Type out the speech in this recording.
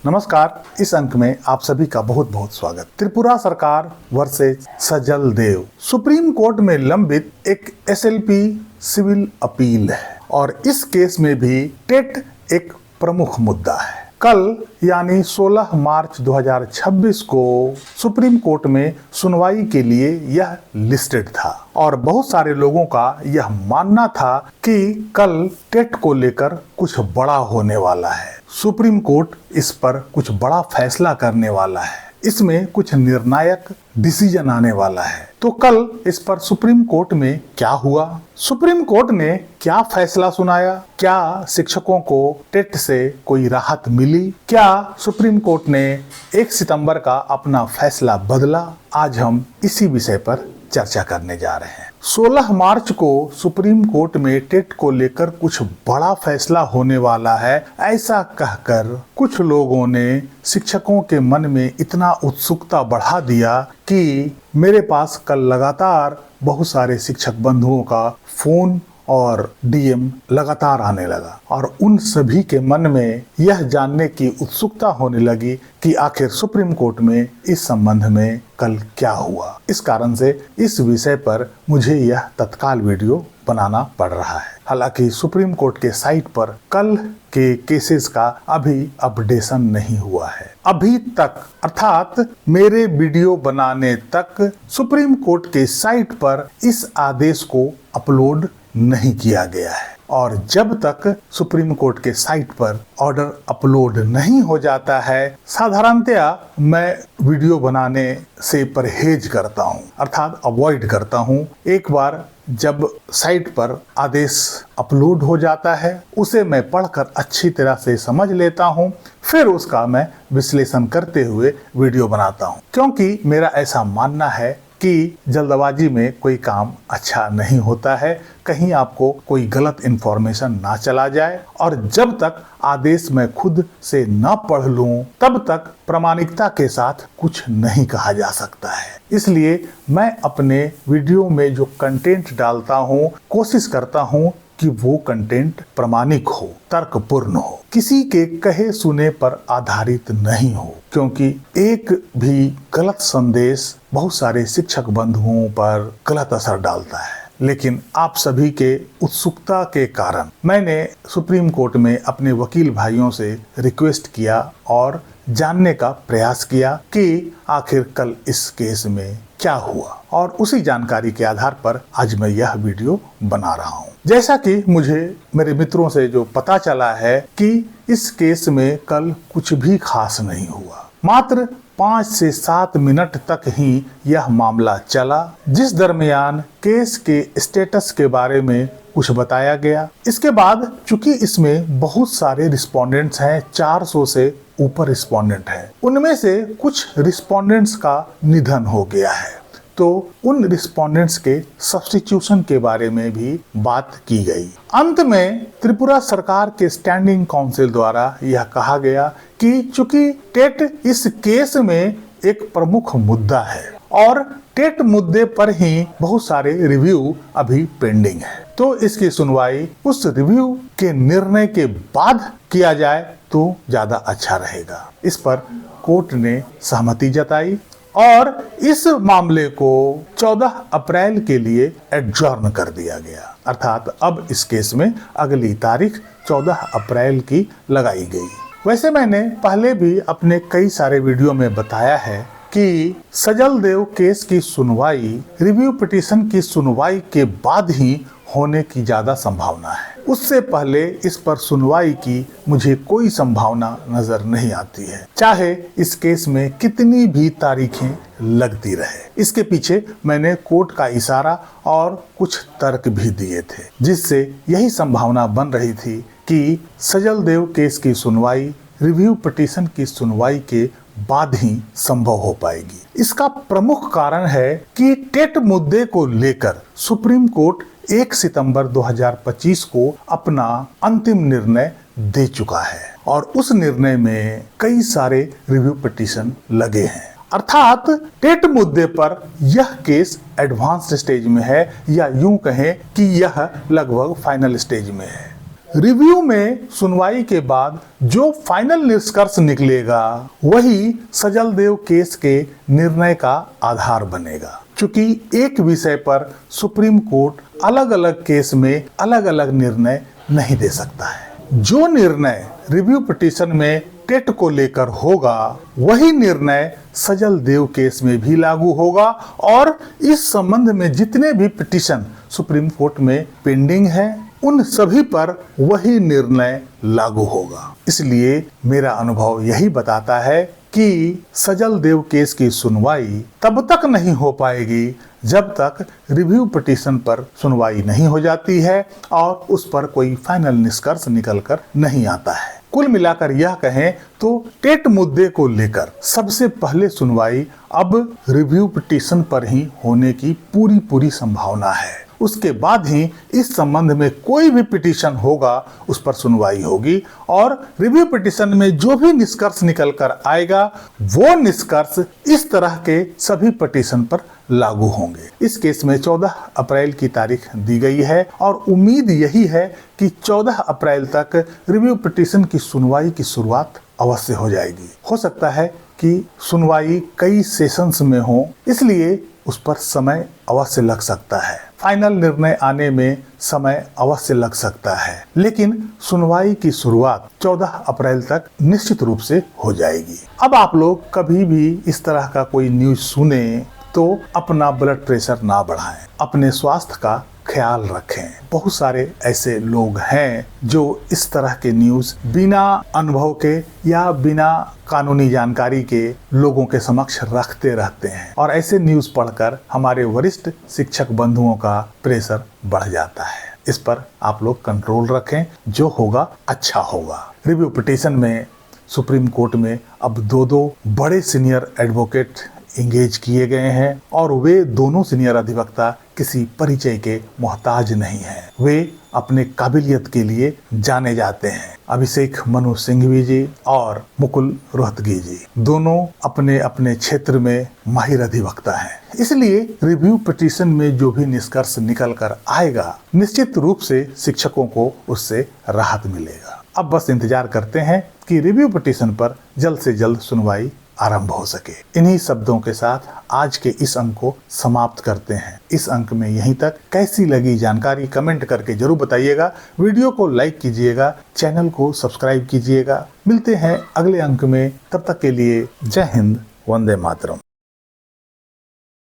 नमस्कार। इस अंक में आप सभी का बहुत बहुत स्वागत। त्रिपुरा सरकार वर्सेस सजल देव। सुप्रीम कोर्ट में लंबित एक एसएलपी सिविल अपील है और इस केस में भी टेट एक प्रमुख मुद्दा है। कल यानी 16 मार्च 2026 को सुप्रीम कोर्ट में सुनवाई के लिए यह लिस्टेड था और बहुत सारे लोगों का यह मानना था कि कल टेट को लेकर कुछ बड़ा होने वाला है। सुप्रीम कोर्ट इस पर कुछ बड़ा फैसला करने वाला है, इसमें कुछ निर्णायक डिसीजन आने वाला है। तो कल इस पर सुप्रीम कोर्ट में क्या हुआ, सुप्रीम कोर्ट ने क्या फैसला सुनाया, क्या शिक्षकों को टेट से कोई राहत मिली, क्या सुप्रीम कोर्ट ने 1 सितंबर का अपना फैसला बदला, आज हम इसी विषय पर चर्चा करने जा रहे हैं। 16 मार्च को सुप्रीम कोर्ट में टेट को लेकर कुछ बड़ा फैसला होने वाला है, ऐसा कहकर कुछ लोगों ने शिक्षकों के मन में इतना उत्सुकता बढ़ा दिया कि मेरे पास कल लगातार बहुत सारे शिक्षक बंधुओं का फोन और डीएम लगातार आने लगा और उन सभी के मन में यह जानने की उत्सुकता होने लगी कि आखिर सुप्रीम कोर्ट में इस संबंध में कल क्या हुआ। इस कारण से इस विषय पर मुझे यह तत्काल वीडियो बनाना पड़ रहा है। हालांकि सुप्रीम कोर्ट के साइट पर कल के केसेस का अभी अपडेशन नहीं हुआ है। अभी तक अर्थात मेरे वीडियो बनाने तक सुप्रीम कोर्ट के साइट पर इस आदेश को अपलोड नहीं किया गया है और जब तक सुप्रीम कोर्ट के साइट पर ऑर्डर अपलोड नहीं हो जाता है, साधारणतया मैं वीडियो बनाने से परहेज करता हूं, अर्थात अवॉइड करता हूं। एक बार जब साइट पर आदेश अपलोड हो जाता है उसे मैं पढ़कर अच्छी तरह से समझ लेता हूं, फिर उसका मैं विश्लेषण करते हुए वीडियो बनाता हूं, क्योंकि मेरा ऐसा मानना है कि जल्दबाजी में कोई काम अच्छा नहीं होता है, कहीं आपको कोई गलत इन्फॉर्मेशन ना चला जाए और जब तक आदेश मैं खुद से न पढ़ लूं तब तक प्रामाणिकता के साथ कुछ नहीं कहा जा सकता है। इसलिए मैं अपने वीडियो में जो कंटेंट डालता हूं, कोशिश करता हूं कि वो कंटेंट प्रामाणिक हो, तर्कपूर्ण हो, किसी के कहे सुने पर आधारित नहीं हो, क्योंकि एक भी गलत संदेश बहुत सारे शिक्षक बंधुओं पर गलत असर डालता है। लेकिन आप सभी के उत्सुकता के कारण मैंने सुप्रीम कोर्ट में अपने वकील भाइयों से रिक्वेस्ट किया और जानने का प्रयास किया कि आखिर कल इस केस में क्या हुआ और उसी जानकारी के आधार पर आज मैं यह वीडियो बना रहा हूँ। जैसा कि मुझे मेरे मित्रों से जो पता चला है कि इस केस में कल कुछ भी खास नहीं हुआ, मात्र 5 से 7 मिनट तक ही यह मामला चला, जिस दरमियान केस के स्टेटस के बारे में कुछ बताया गया। इसके बाद चूंकि इसमें बहुत सारे रिस्पोंडेंट्स हैं, 400 से ऊपर रिस्पोंडेंट हैं, उनमें से कुछ रिस्पोंडेंट्स का निधन हो गया है, तो उन रिस्पोंडेंट्स के सब्स्टिट्यूशन के बारे में भी बात की गई। अंत में त्रिपुरा सरकार के स्टैंडिंग काउंसिल द्वारा यह कहा गया कि चूंकि टेट इस केस में एक प्रमुख मुद्दा है और टेट मुद्दे पर ही बहुत सारे रिव्यू अभी पेंडिंग है, तो इसकी सुनवाई उस रिव्यू के निर्णय के बाद किया जाए तो ज्यादा अच्छा रहेगा। इस पर कोर्ट ने सहमति जताई और इस मामले को 14 अप्रैल के लिए एडजॉर्न कर दिया गया, अर्थात अब इस केस में अगली तारीख 14 अप्रैल की लगाई गई। वैसे मैंने पहले भी अपने कई सारे वीडियो में बताया है कि सजल देव केस की सुनवाई रिव्यू पिटीशन की सुनवाई के बाद ही होने की ज्यादा संभावना है। उससे पहले इस पर सुनवाई की मुझे कोई संभावना नजर नहीं आती है, चाहे इस केस में कितनी भी तारीखें लगती रहे। इसके पीछे मैंने कोर्ट का इशारा और कुछ तर्क भी दिए थे, जिससे यही संभावना बन रही थी कि सजल देव केस की सुनवाई रिव्यू पिटीशन की सुनवाई के बाद ही संभव हो पाएगी। इसका प्रमुख कारण है कि टेट मुद्दे को लेकर सुप्रीम कोर्ट 1 सितंबर 2025 को अपना अंतिम निर्णय दे चुका है और उस निर्णय में कई सारे रिव्यू पिटीशन लगे हैं, अर्थात टेट मुद्दे पर यह केस एडवांस स्टेज में है या यूं कहें कि यह लगभग फाइनल स्टेज में है। रिव्यू में सुनवाई के बाद जो फाइनल निष्कर्ष निकलेगा वही सजलदेव केस के निर्णय का आधार बनेगा। चूंकि एक विषय पर सुप्रीम कोर्ट अलग अलग केस में अलग अलग निर्णय नहीं दे सकता है। जो निर्णय रिव्यू पिटीशन में टेट को लेकर होगा वही निर्णय सजलदेव केस में भी लागू होगा और इस संबंध में जितने भी पिटीशन सुप्रीम कोर्ट में पेंडिंग है उन सभी पर वही निर्णय लागू होगा। इसलिए मेरा अनुभव यही बताता है कि सजलदेव केस की सुनवाई तब तक नहीं हो पाएगी जब तक रिव्यू पिटीशन पर सुनवाई नहीं हो जाती है और उस पर कोई फाइनल निष्कर्ष निकलकर नहीं आता है। कुल मिलाकर यह कहें तो टेट मुद्दे को लेकर सबसे पहले सुनवाई अब रिव्यू पिटीशन पर ही होने की पूरी संभावना है। उसके बाद ही इस संबंध में कोई भी पिटीशन होगा उस पर सुनवाई होगी और रिव्यू पिटीशन में जो भी निष्कर्ष निकल कर आएगा वो निष्कर्ष इस तरह के सभी पिटीशन पर लागू होंगे। इस केस में 14 अप्रैल की तारीख दी गई है और उम्मीद यही है कि 14 अप्रैल तक रिव्यू पिटीशन की सुनवाई की शुरुआत अवश्य हो जाएगी। हो सकता है कि सुनवाई कई सेशंस में हो, इसलिए उस पर समय अवश्य लग सकता है। फाइनल निर्णय आने में समय अवश्य लग सकता है, लेकिन सुनवाई की शुरुआत 14 अप्रैल तक निश्चित रूप से हो जाएगी। अब आप लोग कभी भी इस तरह का कोई न्यूज सुने तो अपना ब्लड प्रेशर ना बढ़ाएं, अपने स्वास्थ्य का ख्याल रखें। बहुत सारे ऐसे लोग हैं जो इस तरह के न्यूज बिना अनुभव के या बिना कानूनी जानकारी के लोगों के समक्ष रखते रहते हैं और ऐसे न्यूज पढ़कर हमारे वरिष्ठ शिक्षक बंधुओं का प्रेशर बढ़ जाता है। इस पर आप लोग कंट्रोल रखें, जो होगा अच्छा होगा। रिव्यू पिटीशन में सुप्रीम कोर्ट में अब दो बड़े सीनियर एडवोकेट इंगेज किए गए हैं और वे दोनों सीनियर अधिवक्ता किसी परिचय के मोहताज नहीं हैं। वे अपने काबिलियत के लिए जाने जाते हैं। अभिषेक मनु सिंघवी जी और मुकुल रोहतगी जी दोनों अपने अपने क्षेत्र में माहिर अधिवक्ता हैं। इसलिए रिव्यू पिटीशन में जो भी निष्कर्ष निकल कर आएगा निश्चित रूप से शिक्षकों को उससे राहत मिलेगा। अब बस इंतजार करते हैं कि रिव्यू पिटीशन पर जल्द से जल्द सुनवाई आरंभ हो सके। इन्हीं शब्दों के साथ आज के इस अंक को समाप्त करते हैं। इस अंक में यहीं तक। कैसी लगी जानकारी कमेंट करके जरूर बताइएगा। वीडियो को लाइक कीजिएगा, चैनल को सब्सक्राइब कीजिएगा। मिलते हैं अगले अंक में, तब तक के लिए जय हिंद, वंदे मातरम।